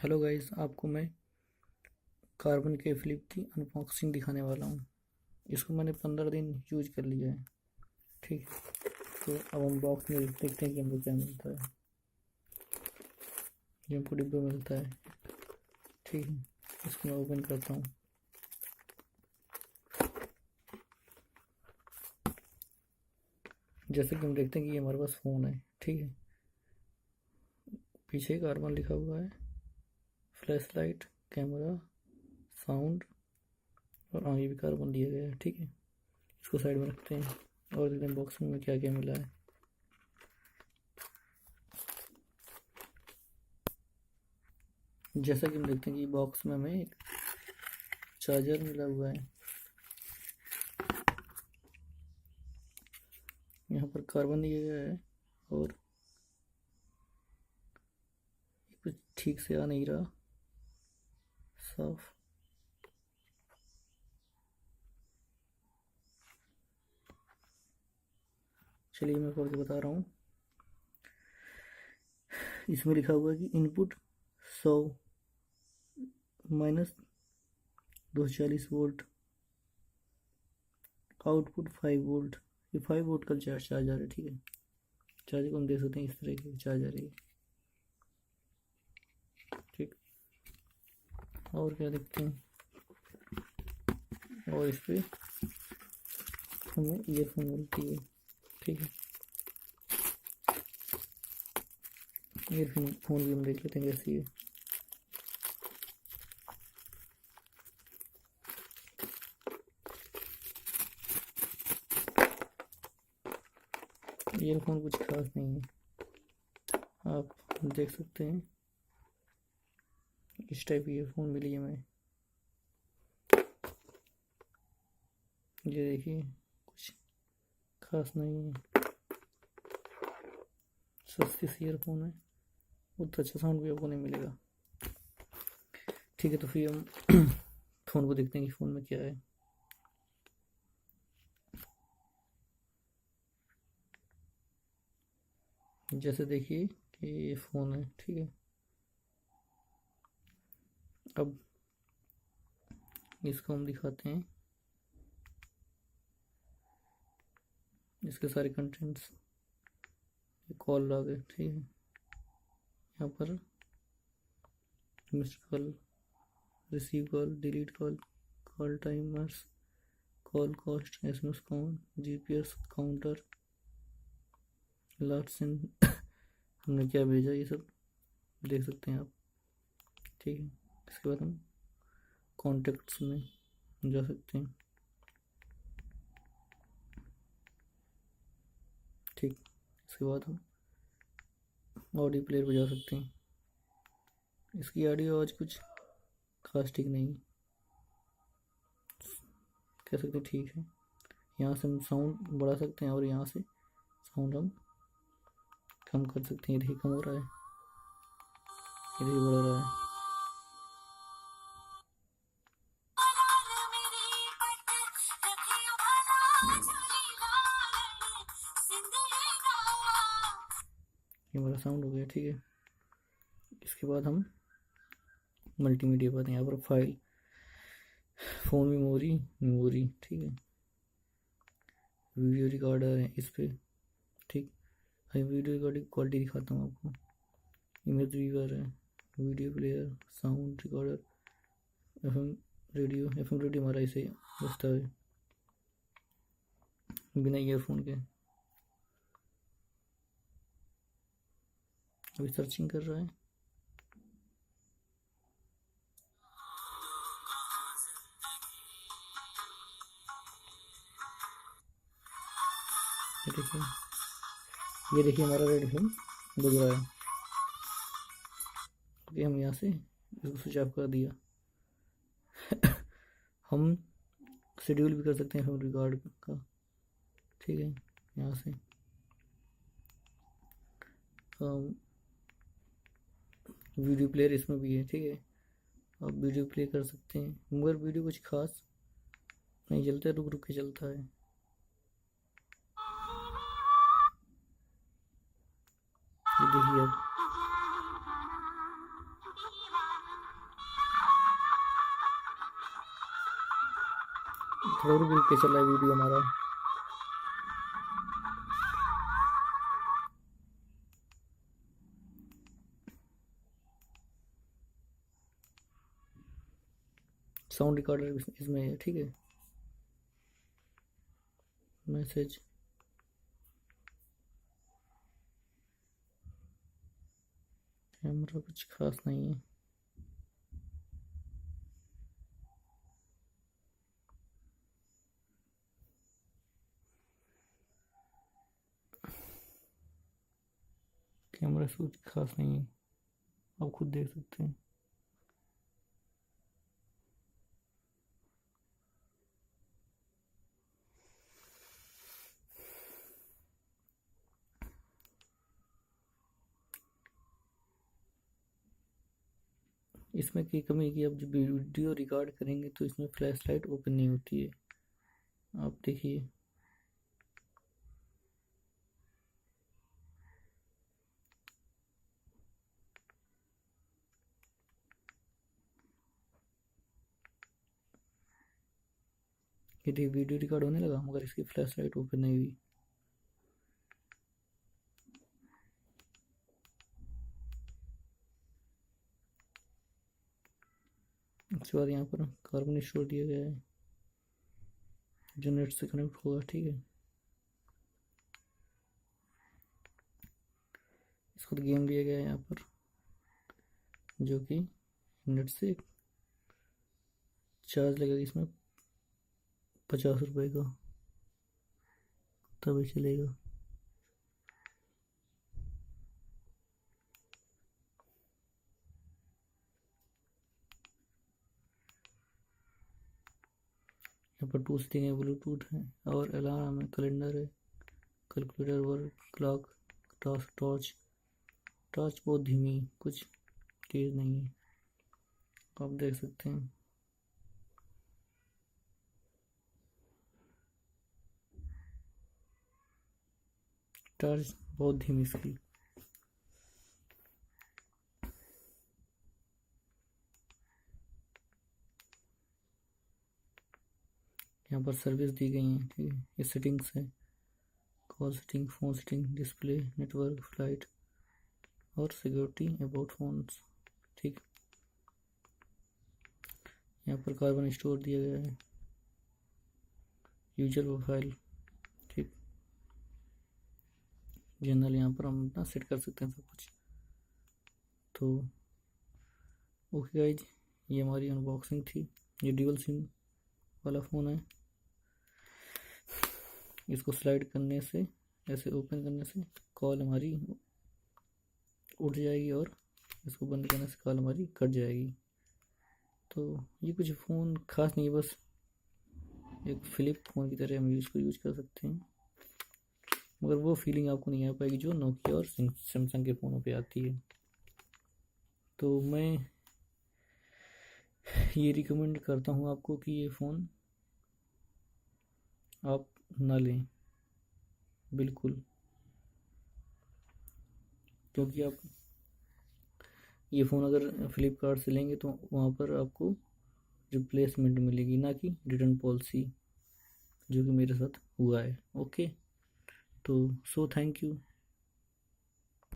Hello guys, आपको मैं carbon के फ्लिप की अनबॉक्सिंग दिखाने वाला हूँ। इसको मैंने 15 दिन यूज कर लिया है। ठीक है, तो अब हम बॉक्स में देखते हैं कि हमको क्या मिलता है। ये हमको डिब्बा मिलता है। ठीक है, इसको मैं ओपन करता हूँ। जैसे कि हम देखते हैं कि ये हमारे पास फ़ोन है। ठीक है, पीछे कार्बन लिखा हुआ है, फ्लैश लाइट, कैमरा, साउंड और आगे भी कार्बन दिया गया है। ठीक है, इसको साइड में रखते हैं और देखते हैं बॉक्स में क्या क्या मिला है। जैसा कि हम देखते हैं कि बॉक्स में हमें एक चार्जर मिला हुआ है। यहाँ पर कार्बन दिया गया है और कुछ ठीक से आ नहीं रहा साफ। चलिए मैं पढ़ के बता रहा हूँ। इसमें लिखा हुआ है कि input 100 minus 240 volt, output 5 volt. ये 5 वोल्ट का चार्जर है। ठीक है, चार्जर को हम देख सकते हैं, इस तरह के चार्जर है। ठीक, और क्या देखते हैं, और इस पर हमें ईयरफोन मिलती है। ठीक है, ईयरफोन भी हम देख लेते हैं कैसी है। ईयरफोन कुछ खास नहीं है, आप देख सकते हैं। इस टाइप की ईयरफोन मिली है हमें। ये देखिए, कुछ खास नहीं है, सस्ती सी ईयरफोन है, उतना अच्छा साउंड भी आपको नहीं मिलेगा। ठीक है, तो फिर हम फ़ोन को देखते हैं कि फ़ोन में क्या है। जैसे देखिए कि ये फ़ोन है। ठीक है, अब इसको हम दिखाते हैं, इसके सारे कंटेंट्स। कॉल आ गए। ठीक है, यहाँ पर missed call, receive call, delete call, call timers, call cost, SMS count, GPS counter, last send हमने क्या भेजा, ये सब देख सकते हैं आप। ठीक है, इसके बाद हम कॉन्टेक्ट्स में जा सकते हैं। ठीक, इसके बाद हम ऑडियो प्लेयर पर जा सकते हैं। इसकी ऑडियो आवाज़ कुछ खास ठीक नहीं, कह सकते हैं ठीक है। यहाँ से हम साउंड बढ़ा सकते हैं और यहाँ से साउंड हम कम कर सकते हैं। ये देखिए कम हो रहा है, ये देखिए बढ़ रहा है। ये हमारा साउंड हो गया। ठीक है, इसके बाद हम मल्टीमीडिया पर यहाँ पर फाइल, फ़ोन मेमोरी, मेमोरी। ठीक है, वीडियो रिकॉर्डर है इस पर। ठीक, मैं वीडियो रिकॉर्डिंग क्वालिटी दिखाता हूँ आपको। इमेज व्यूअर है, video player, sound recorder, FM radio हमारा इसे बजता है बिना ईयरफोन के। अभी सर्चिंग कर रहा है। ये देखिए हमारा रेड एफएम बज रहा है। ओके, हम यहाँ से इसको स्विच ऑफ कर दिया। हम शेड्यूल भी कर सकते हैं एफएम रिकॉर्ड का। ठीक है, यहाँ से वीडियो प्लेयर इसमें भी है। ठीक है, आप वीडियो प्ले कर सकते हैं, मगर वीडियो कुछ खास नहीं चलता है, रुक रुक के चलता है। ये देखिए अब थोड़ा रुक के चल रहा है वीडियो हमारा। साउंड रिकॉर्डर इसमें है, ठीक है। मैसेज, कैमरा कुछ खास नहीं है। कैमरा कुछ खास नहीं है, आप खुद देख सकते हैं। इसमें की कमी है कि आप जब वीडियो रिकॉर्ड करेंगे तो इसमें फ्लैश लाइट ओपन नहीं होती है। आप देखिए, ये वीडियो रिकॉर्ड होने लगा मगर इसकी फ्लैश लाइट ओपन नहीं हुई। उसके बाद यहाँ पर कार्बन स्टोर दिया गया है जो नेट से कनेक्ट होगा, ठीक है। इसको गेम दिया गया है यहाँ पर जो कि नेट से चार्ज लगेगा इसमें 50 रुपए का, तभी चलेगा। यहाँ पर 2 सेटिंग है, ब्लूटूथ है और अलार्म है, कैलेंडर है, calculator, work, clock, task, torch. Torch बहुत धीमी, कुछ तेज नहीं है, आप देख सकते हैं। टॉर्च बहुत धीमी इसकी। यहाँ पर सर्विस दी गई है, ठीक है। ये सेटिंग्स है, call setting, phone setting, display, network, flight और सिक्योरिटी अबाउट फोन्स, ठीक। यहाँ पर कार्बन स्टोर दिया गया है, यूजर प्रोफाइल, ठीक। जनरल यहाँ पर हम अपना सेट कर सकते हैं सब कुछ। तो ओके गाइज, ये हमारी अनबॉक्सिंग थी। ये ड्यूल सिम वाला फ़ोन है। इसको स्लाइड करने से, ऐसे ओपन करने से कॉल हमारी उठ जाएगी और इसको बंद करने से कॉल हमारी कट जाएगी। तो ये कुछ फ़ोन खास नहीं है, बस एक फ्लिप फ़ोन की तरह हम इसको यूज कर सकते हैं, मगर वो फीलिंग आपको नहीं आ पाएगी जो नोकिया और सैमसंग के फ़ोनों पे आती है। तो मैं ये रिकमेंड करता हूँ आपको कि ये फ़ोन आप ना लें बिल्कुल, क्योंकि आप ये फ़ोन अगर फ्लिपकार्ट से लेंगे तो वहाँ पर आपको रिप्लेसमेंट मिलेगी, ना कि रिटर्न पॉलिसी, जो कि मेरे साथ हुआ है। ओके, तो थैंक यू।